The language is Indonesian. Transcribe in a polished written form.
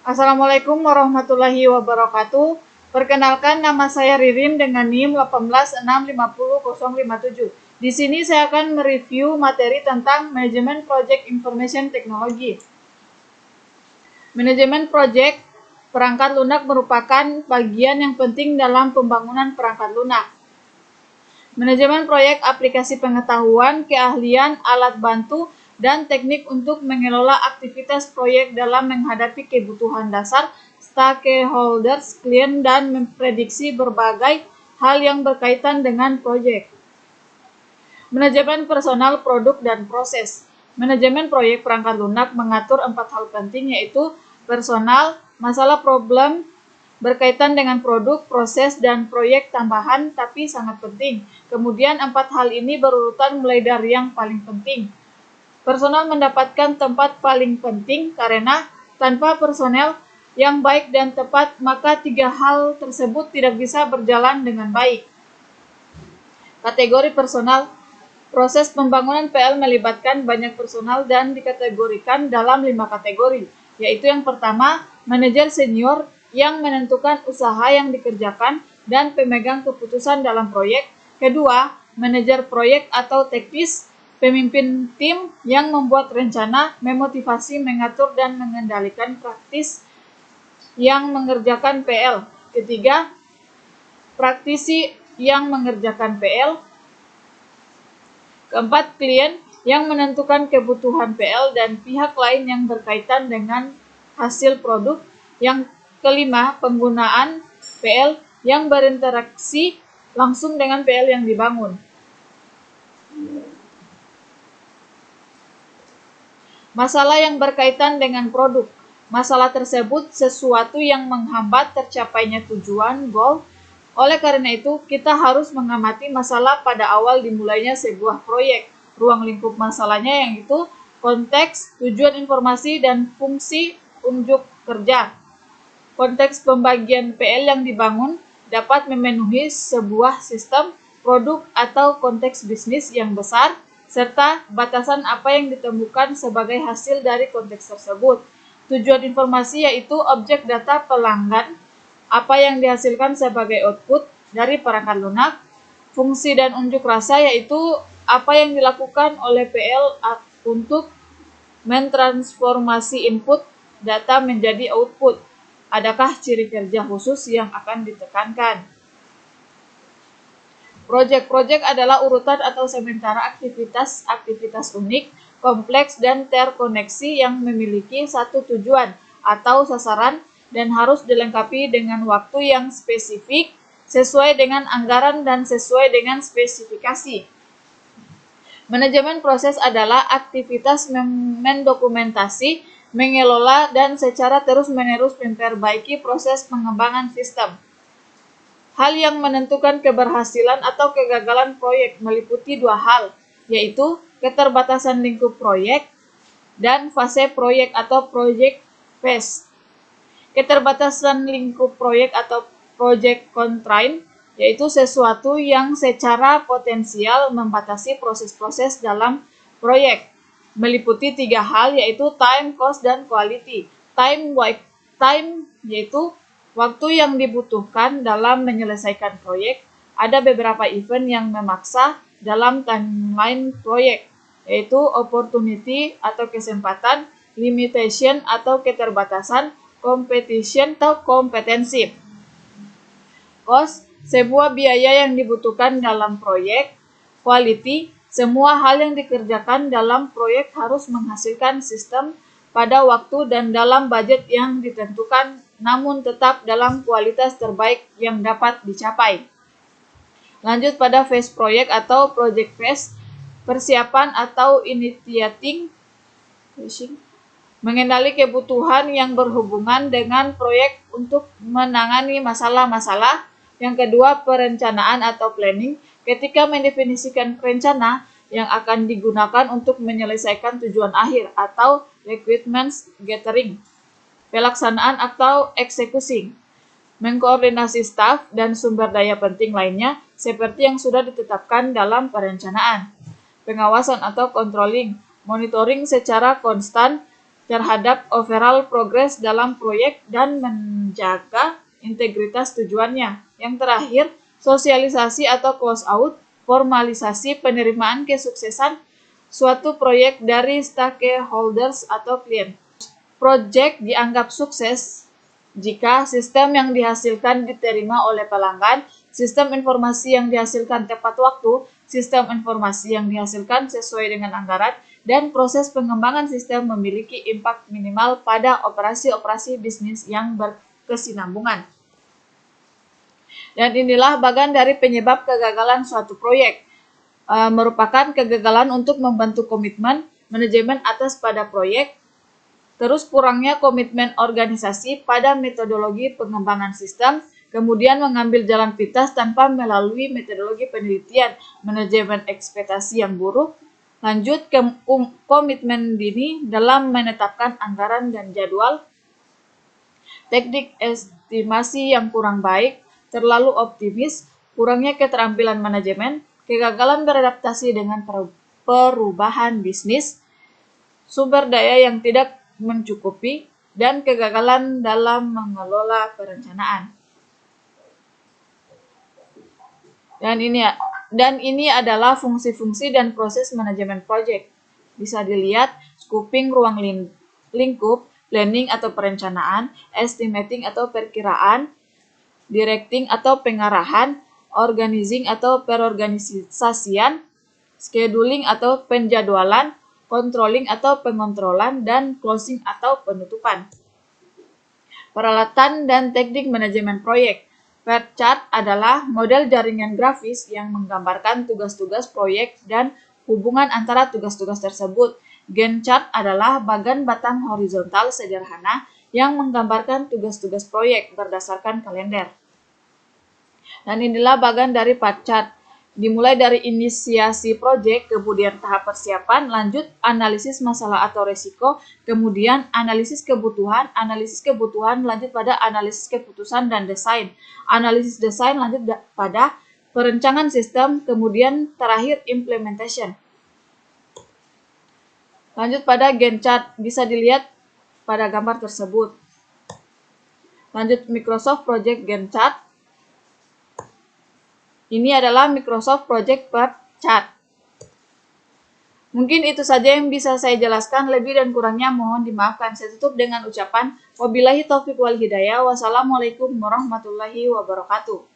Assalamualaikum warahmatullahi wabarakatuh. Perkenalkan, nama saya Ririn dengan NIM 186500057. Di sini saya akan mereview materi tentang Manajemen Project Information Technology. Manajemen Project perangkat lunak merupakan bagian yang penting dalam pembangunan perangkat lunak. Manajemen proyek aplikasi pengetahuan, keahlian, alat bantu, dan teknik untuk mengelola aktivitas proyek dalam menghadapi kebutuhan dasar stakeholders, klien, dan memprediksi berbagai hal yang berkaitan dengan proyek. Manajemen personal, produk, dan proses. Manajemen proyek perangkat lunak mengatur 4 hal penting, yaitu personal, masalah problem, berkaitan dengan produk, proses, dan proyek tambahan tapi sangat penting. Kemudian 4 hal ini berurutan mulai dari yang paling penting. Personal mendapatkan tempat paling penting karena tanpa personel yang baik dan tepat, maka 3 hal tersebut tidak bisa berjalan dengan baik. Kategori personal. Proses pembangunan PL melibatkan banyak personal dan dikategorikan dalam 5 kategori, yaitu yang pertama, manajer senior yang menentukan usaha yang dikerjakan dan pemegang keputusan dalam proyek. Kedua, manajer proyek atau teknis, pemimpin tim yang membuat rencana, memotivasi, mengatur, dan mengendalikan praktis yang mengerjakan PL. Ketiga, praktisi yang mengerjakan PL. Keempat, klien yang menentukan kebutuhan PL dan pihak lain yang berkaitan dengan hasil produk. Yang kelima, penggunaan PL yang berinteraksi langsung dengan PL yang dibangun. Masalah yang berkaitan dengan produk. Masalah tersebut sesuatu yang menghambat tercapainya tujuan, goal. Oleh karena itu, kita harus mengamati masalah pada awal dimulainya sebuah proyek. Ruang lingkup masalahnya yaitu konteks, tujuan informasi, dan fungsi unjuk kerja. Konteks pembagian PL yang dibangun dapat memenuhi sebuah sistem, produk, atau konteks bisnis yang besar, serta batasan apa yang ditemukan sebagai hasil dari konteks tersebut. Tujuan informasi yaitu objek data pelanggan, apa yang dihasilkan sebagai output dari perangkat lunak. Fungsi dan unjuk rasa yaitu apa yang dilakukan oleh PL untuk mentransformasi input data menjadi output. Adakah ciri kerja khusus yang akan ditekankan? Proyek-proyek adalah urutan atau sementara aktivitas unik, kompleks, dan terkoneksi yang memiliki satu tujuan atau sasaran dan harus dilengkapi dengan waktu yang spesifik, sesuai dengan anggaran dan sesuai dengan spesifikasi. Manajemen proses adalah aktivitas mendokumentasi, mengelola, dan secara terus-menerus memperbaiki proses pengembangan sistem. Hal yang menentukan keberhasilan atau kegagalan proyek meliputi 2 hal, yaitu keterbatasan lingkup proyek dan fase proyek atau project phase. Keterbatasan lingkup proyek atau project constraint yaitu sesuatu yang secara potensial membatasi proses-proses dalam proyek. Meliputi 3 hal yaitu time, cost, dan quality. Time yaitu waktu yang dibutuhkan dalam menyelesaikan proyek. Ada beberapa event yang memaksa dalam timeline proyek, yaitu opportunity atau kesempatan, limitation atau keterbatasan, competition atau kompetensi. Cost, sebuah biaya yang dibutuhkan dalam proyek. Quality, semua hal yang dikerjakan dalam proyek harus menghasilkan sistem pada waktu dan dalam budget yang ditentukan, namun tetap dalam kualitas terbaik yang dapat dicapai. Lanjut pada phase proyek atau project phase, persiapan atau initiating, mengenali kebutuhan yang berhubungan dengan proyek untuk menangani masalah-masalah. Yang kedua, perencanaan atau planning, ketika mendefinisikan rencana yang akan digunakan untuk menyelesaikan tujuan akhir atau requirements gathering. Pelaksanaan atau eksekusi, mengkoordinasi staf dan sumber daya penting lainnya seperti yang sudah ditetapkan dalam perencanaan. Pengawasan atau controlling, monitoring secara konstan terhadap overall progress dalam proyek dan menjaga integritas tujuannya. Yang terakhir, sosialisasi atau close out, formalisasi penerimaan kesuksesan suatu proyek dari stakeholders atau klien. Proyek dianggap sukses jika sistem yang dihasilkan diterima oleh pelanggan, sistem informasi yang dihasilkan tepat waktu, sistem informasi yang dihasilkan sesuai dengan anggaran, dan proses pengembangan sistem memiliki impak minimal pada operasi-operasi bisnis yang berkesinambungan. Dan inilah bagian dari penyebab kegagalan suatu proyek. Merupakan kegagalan untuk membantu komitmen manajemen atas pada proyek, terus kurangnya komitmen organisasi pada metodologi pengembangan sistem, kemudian mengambil jalan pintas tanpa melalui metodologi penelitian, manajemen ekspektasi yang buruk, lanjut ke komitmen dini dalam menetapkan anggaran dan jadwal, teknik estimasi yang kurang baik, terlalu optimis, kurangnya keterampilan manajemen, kegagalan beradaptasi dengan perubahan bisnis, sumber daya yang tidak mencukupi, dan kegagalan dalam mengelola perencanaan. Dan ini adalah fungsi-fungsi dan proses manajemen proyek. Bisa dilihat scoping ruang lingkup, planning atau perencanaan, estimating atau perkiraan, directing atau pengarahan, organizing atau perorganisasian, scheduling atau penjadwalan, controlling atau pengontrolan, dan closing atau penutupan. Peralatan dan teknik manajemen proyek. Pie chart adalah model jaringan grafis yang menggambarkan tugas-tugas proyek dan hubungan antara tugas-tugas tersebut. Gantt chart adalah bagan batang horizontal sederhana yang menggambarkan tugas-tugas proyek berdasarkan kalender. Dan inilah bagian dari pie chart. Dimulai dari inisiasi proyek, kemudian tahap persiapan, lanjut analisis masalah atau resiko, kemudian analisis kebutuhan, lanjut pada analisis keputusan dan desain. Analisis desain lanjut pada perencanaan sistem, kemudian terakhir implementation. Lanjut pada Gantt chart, bisa dilihat pada gambar tersebut. Lanjut Microsoft Project Gantt chart. Ini adalah Microsoft Project Pie chart. Mungkin itu saja yang bisa saya jelaskan, lebih dan kurangnya mohon dimaafkan. Saya tutup dengan ucapan wabillahi taufiq wal hidayah. Wassalamualaikum warahmatullahi wabarakatuh.